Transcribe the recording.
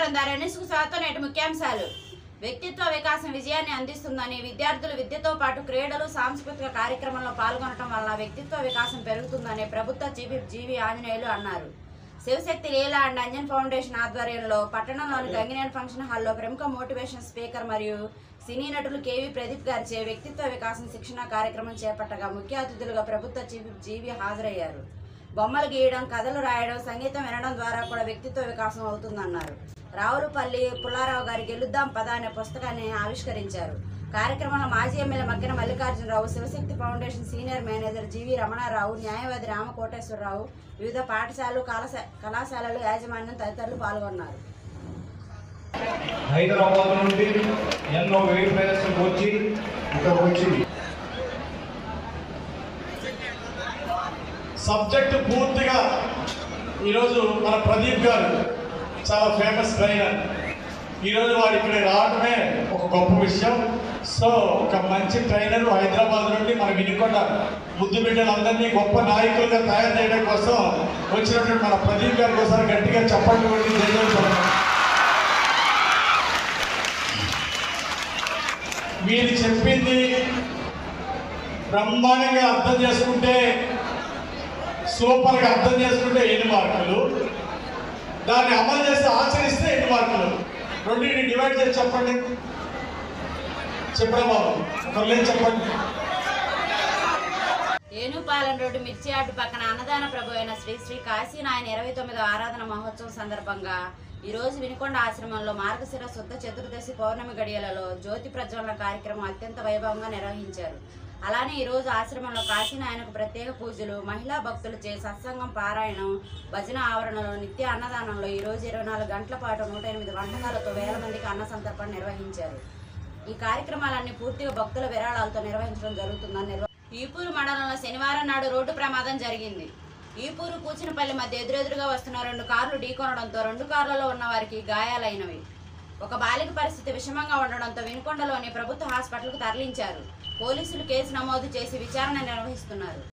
నమస్కారం ధరణిస్కు స్వాగతం. నేటి ముఖ్యాంశాలు. వ్యక్తిత్వ వికాసం విజయాన్ని అందిస్తుందని విద్యార్థులు విద్యతో పాటు క్రీడలు సాంస్కృతిక కార్యక్రమంలో పాల్గొనడం వలన వ్యక్తిత్వ వికాసం పెరుగుతుందని ప్రభుత్వ చీఫ్ విప్ జీవి ఆంజనేయులు అన్నారు. శివశక్తి లీలా అండ్ అంజన్ ఫౌండేషన్ ఆధ్వర్యంలో పట్టణంలోని గంగినేని ఫంక్షన్ హాల్లో ప్రముఖ మోటివేషన్ స్పీకర్ మరియు సినీ నటులు కేవీ ప్రదీప్ గారిచే వ్యక్తిత్వ వికాసం శిక్షణ కార్యక్రమం చేపట్టగా ముఖ్య అతిథులుగా ప్రభుత్వ చీఫ్ విప్ జీవి హాజరయ్యారు. బొమ్మలు గీయడం, కథలు రాయడం, సంగీతం వినడం ద్వారా కూడా వ్యక్తిత్వ వికాసం అవుతుందన్నారు. రావులపల్లి పుల్లారావు గారి గెలుద్దాం పద అనే పుస్తకాన్ని ఆవిష్కరించారు. కార్యక్రమంలో మాజీ MLA Makkina Mallikarjunarao, Shivashakti foundation senior manager GV Ramanarao, న్యాయవాది రామకోటేశ్వరరావు, వివిధ పాఠశాలలు కళాశాలలు యాజమాన్యం తదితరులు పాల్గొన్నారు. హైదరాబాద్ నుండి ఎన్నో వేయి ప్రదేశాలకు వచ్చి ఇక్కడికి వచ్చి సబ్జెక్టు పూర్తిగా ఈరోజు మన ప్రదీప్ గారు చాలా ఫేమస్ ట్రైనర్. ఈరోజు వాడు ఇక్కడ రావడమే ఒక గొప్ప విషయం. సో ఒక మంచి ట్రైనర్ హైదరాబాద్ నుండి మన వినుకొండ ముద్దు బిడ్డలందరినీ గొప్ప నాయకులుగా తయారు చేయడం కోసం వచ్చినటువంటి మన ప్రదీప్ గారి కోసం గట్టిగా చప్పట్లు కొట్టి జయజయపడాలి. మీరు చెప్పింది బ్రహ్మాండంగా అర్థం చేసుకుంటే, సూపర్గా అర్థం చేసుకుంటే 8 మార్కులు, దాన్ని అమలు చేసి ఆచరిస్తే 8 మార్కులు. రెండింటిని డివైడ్ చేసి చెప్పండి. చెప్పడం బాబు చెప్పండి. ఏనుపాలెం రోడ్డు మిర్చి ఆటు పక్కన అన్నదాన ప్రభు అయిన శ్రీ శ్రీ కాశీనాయన 29వ ఆరాధన మహోత్సవం సందర్భంగా ఈరోజు వినుకొండ ఆశ్రమంలో మార్గశిర శుద్ధ చతుర్దశి పౌర్ణమి గడియలలో జ్యోతి ప్రజ్వలన కార్యక్రమం అత్యంత వైభవంగా నిర్వహించారు. అలానే ఈరోజు ఆశ్రమంలో కాశీనాయనకు ప్రత్యేక పూజలు, మహిళా భక్తులచే సత్సంగం, పారాయణం, భజన ఆవరణలో నిత్య అన్నదానంలో ఈరోజు 24 గంటల పాటు 108 వంటకాలతో వేల మందికి అన్న సంతర్పణ నిర్వహించారు. ఈ కార్యక్రమాలన్నీ పూర్తిగా భక్తుల విరాళాలతో నిర్వహించడం జరుగుతుందని ఈపూరు మండలంలో శనివారం నాడు రోడ్డు ప్రమాదం జరిగింది. ఈపూరు కూచినపల్లి మధ్య ఎదురెదురుగా వస్తున్న 2 కార్లు ఢీకొనడంతో 2 కార్లలో ఉన్న వారికి గాయాలైనవి. ఒక బాలిక పరిస్థితి విషమంగా ఉండడంతో వినుకొండలోని ప్రభుత్వ హాస్పిటల్కు తరలించారు. పోలీసులు కేసు నమోదు చేసి విచారణ నిర్వహిస్తున్నారు.